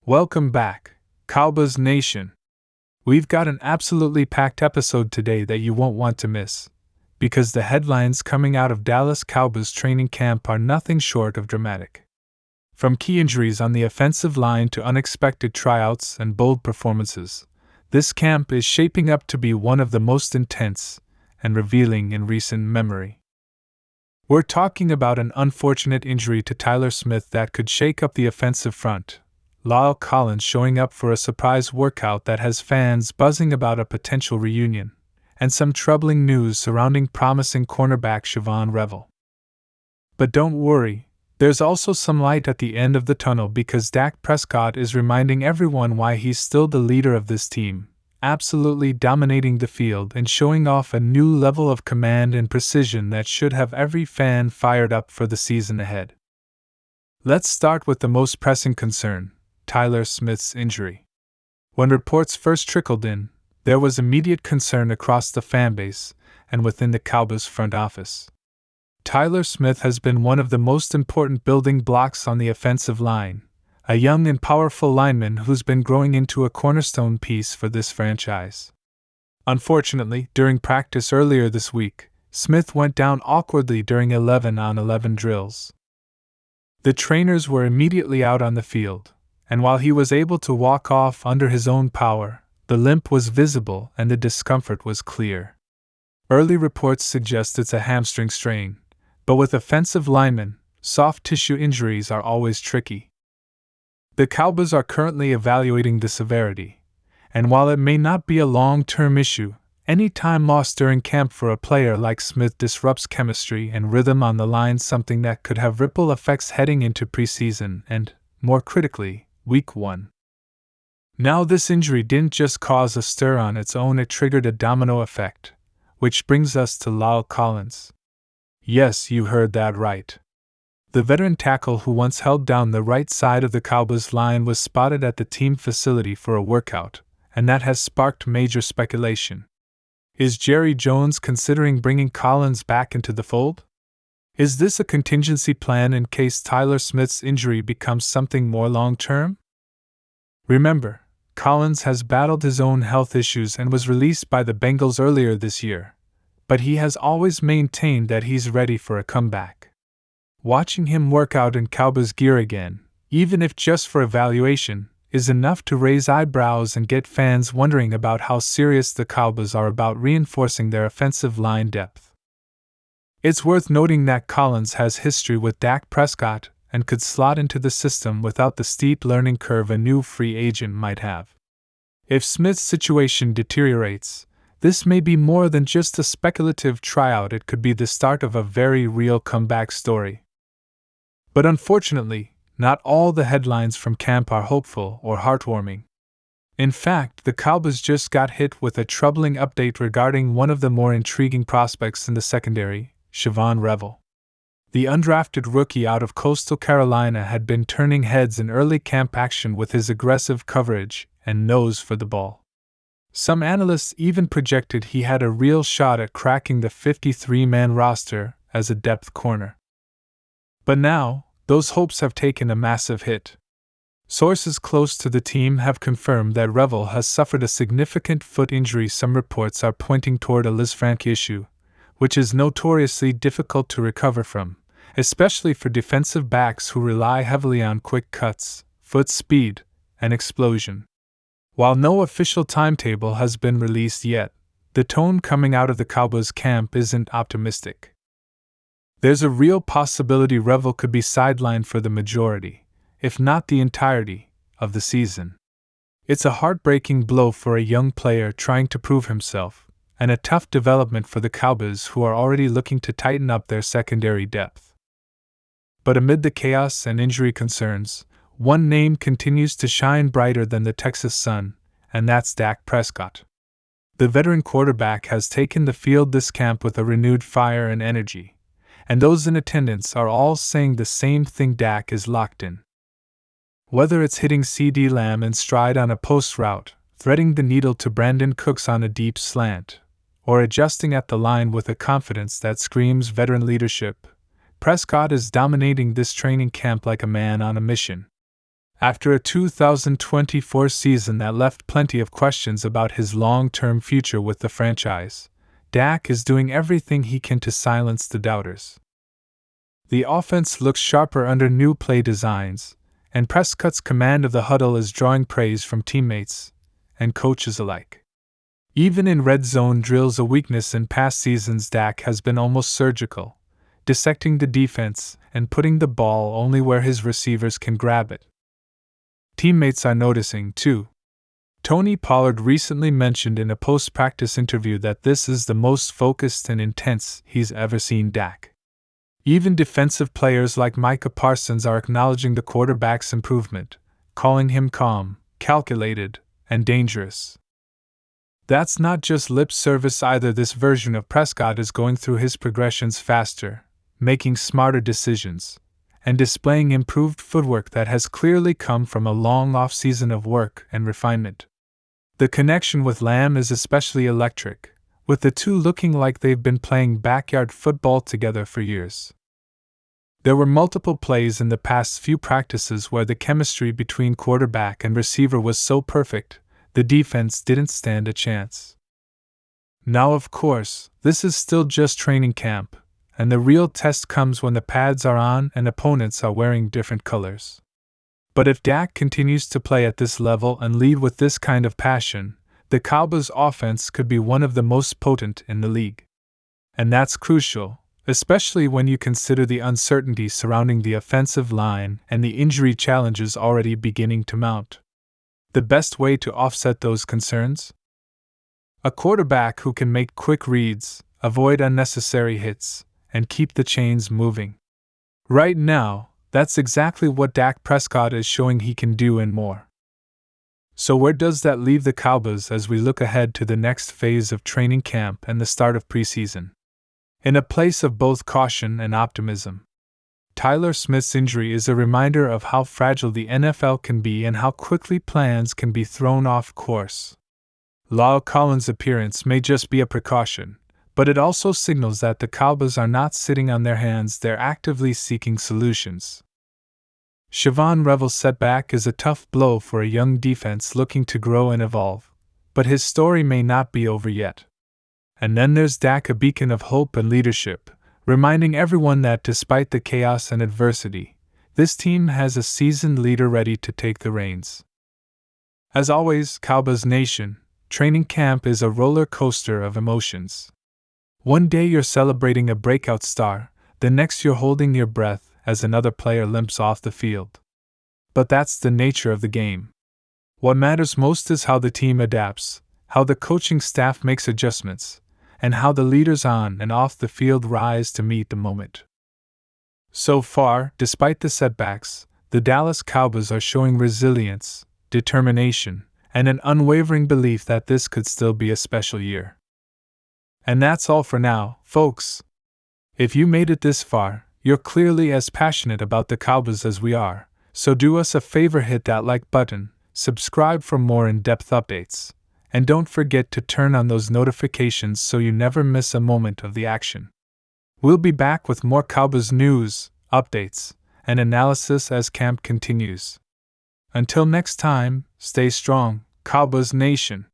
Welcome back, Cowboys Nation. We've got an absolutely packed episode today that you won't want to miss, because the headlines coming out of Dallas Cowboys training camp are nothing short of dramatic. From key injuries on the offensive line to unexpected tryouts and bold performances, this camp is shaping up to be one of the most intense and revealing in recent memory. We're talking about an unfortunate injury to Tyler Smith that could shake up the offensive front. La'el Collins showing up for a surprise workout that has fans buzzing about a potential reunion, and some troubling news surrounding promising cornerback Shavon Revel. But don't worry, there's also some light at the end of the tunnel because Dak Prescott is reminding everyone why he's still the leader of this team, absolutely dominating the field and showing off a new level of command and precision that should have every fan fired up for the season ahead. Let's start with the most pressing concern: Tyler Smith's injury. When reports first trickled in, there was immediate concern across the fanbase and within the Cowboys front office. Tyler Smith has been one of the most important building blocks on the offensive line, a young and powerful lineman who's been growing into a cornerstone piece for this franchise. Unfortunately, during practice earlier this week, Smith went down awkwardly during 11-on-11 drills. The trainers were immediately out on the field, and while he was able to walk off under his own power, the limp was visible and the discomfort was clear. Early reports suggest it's a hamstring strain, but with offensive linemen, soft tissue injuries are always tricky. The Cowboys are currently evaluating the severity, and while it may not be a long-term issue, any time lost during camp for a player like Smith disrupts chemistry and rhythm on the line, something that could have ripple effects heading into preseason and, more critically, Week 1. Now, this injury didn't just cause a stir on its own, it triggered a domino effect, which brings us to La'el Collins. Yes, you heard that right. The veteran tackle who once held down the right side of the Cowboys line was spotted at the team facility for a workout, and that has sparked major speculation. Is Jerry Jones considering bringing Collins back into the fold? Is this a contingency plan in case Tyler Smith's injury becomes something more long-term? Remember, Collins has battled his own health issues and was released by the Bengals earlier this year, but he has always maintained that he's ready for a comeback. Watching him work out in Cowboys gear again, even if just for evaluation, is enough to raise eyebrows and get fans wondering about how serious the Cowboys are about reinforcing their offensive line depth. It's worth noting that Collins has history with Dak Prescott and could slot into the system without the steep learning curve a new free agent might have. If Smith's situation deteriorates, this may be more than just a speculative tryout, it could be the start of a very real comeback story. But unfortunately, not all the headlines from camp are hopeful or heartwarming. In fact, the Cowboys just got hit with a troubling update regarding one of the more intriguing prospects in the secondary, Shavon Revel. The undrafted rookie out of Coastal Carolina had been turning heads in early camp action with his aggressive coverage and nose for the ball. Some analysts even projected he had a real shot at cracking the 53-man roster as a depth corner. But now, those hopes have taken a massive hit. Sources close to the team have confirmed that Revel has suffered a significant foot injury. Some reports are pointing toward a Lisfranc issue, which is notoriously difficult to recover from, especially for defensive backs who rely heavily on quick cuts, foot speed, and explosion. While no official timetable has been released yet, the tone coming out of the Cowboys camp isn't optimistic. There's a real possibility Revel could be sidelined for the majority, if not the entirety, of the season. It's a heartbreaking blow for a young player trying to prove himself, and a tough development for the Cowboys, who are already looking to tighten up their secondary depth. But amid the chaos and injury concerns, one name continues to shine brighter than the Texas sun, and that's Dak Prescott. The veteran quarterback has taken the field this camp with a renewed fire and energy, and those in attendance are all saying the same thing: Dak is locked in. Whether it's hitting CeeDee Lamb in stride on a post route, threading the needle to Brandon Cooks on a deep slant, or adjusting at the line with a confidence that screams veteran leadership, Prescott is dominating this training camp like a man on a mission. After a 2024 season that left plenty of questions about his long-term future with the franchise, Dak is doing everything he can to silence the doubters. The offense looks sharper under new play designs, and Prescott's command of the huddle is drawing praise from teammates and coaches alike. Even in red zone drills, a weakness in past seasons, Dak has been almost surgical, dissecting the defense and putting the ball only where his receivers can grab it. Teammates are noticing, too. Tony Pollard recently mentioned in a post-practice interview that this is the most focused and intense he's ever seen Dak. Even defensive players like Micah Parsons are acknowledging the quarterback's improvement, calling him calm, calculated, and dangerous. That's not just lip service either. This version of Prescott is going through his progressions faster, making smarter decisions, and displaying improved footwork that has clearly come from a long off-season of work and refinement. The connection with Lael is especially electric, with the two looking like they've been playing backyard football together for years. There were multiple plays in the past few practices where the chemistry between quarterback and receiver was so perfect, the defense didn't stand a chance. Now, of course, this is still just training camp, and the real test comes when the pads are on and opponents are wearing different colors. But if Dak continues to play at this level and lead with this kind of passion, the Cowboys' offense could be one of the most potent in the league. And that's crucial, especially when you consider the uncertainty surrounding the offensive line and the injury challenges already beginning to mount. The best way to offset those concerns? A quarterback who can make quick reads, avoid unnecessary hits, and keep the chains moving. Right now, that's exactly what Dak Prescott is showing he can do and more. So where does that leave the Cowboys as we look ahead to the next phase of training camp and the start of preseason? In a place of both caution and optimism. Tyler Smith's injury is a reminder of how fragile the NFL can be and how quickly plans can be thrown off course. La'el Collins' appearance may just be a precaution, but it also signals that the Cowboys are not sitting on their hands, they're actively seeking solutions. Shavon Revel's setback is a tough blow for a young defense looking to grow and evolve, but his story may not be over yet. And then there's Dak, a beacon of hope and leadership, reminding everyone that despite the chaos and adversity, this team has a seasoned leader ready to take the reins. As always, Cowboys Nation, training camp is a roller coaster of emotions. One day you're celebrating a breakout star, the next you're holding your breath as another player limps off the field. But that's the nature of the game. What matters most is how the team adapts, how the coaching staff makes adjustments, and how the leaders on and off the field rise to meet the moment. So far, despite the setbacks, the Dallas Cowboys are showing resilience, determination, and an unwavering belief that this could still be a special year. And that's all for now, folks. If you made it this far, you're clearly as passionate about the Cowboys as we are, so do us a favor, hit that like button, subscribe for more in-depth updates, and don't forget to turn on those notifications so you never miss a moment of the action. We'll be back with more Cowboys news, updates, and analysis as camp continues. Until next time, stay strong, Cowboys Nation.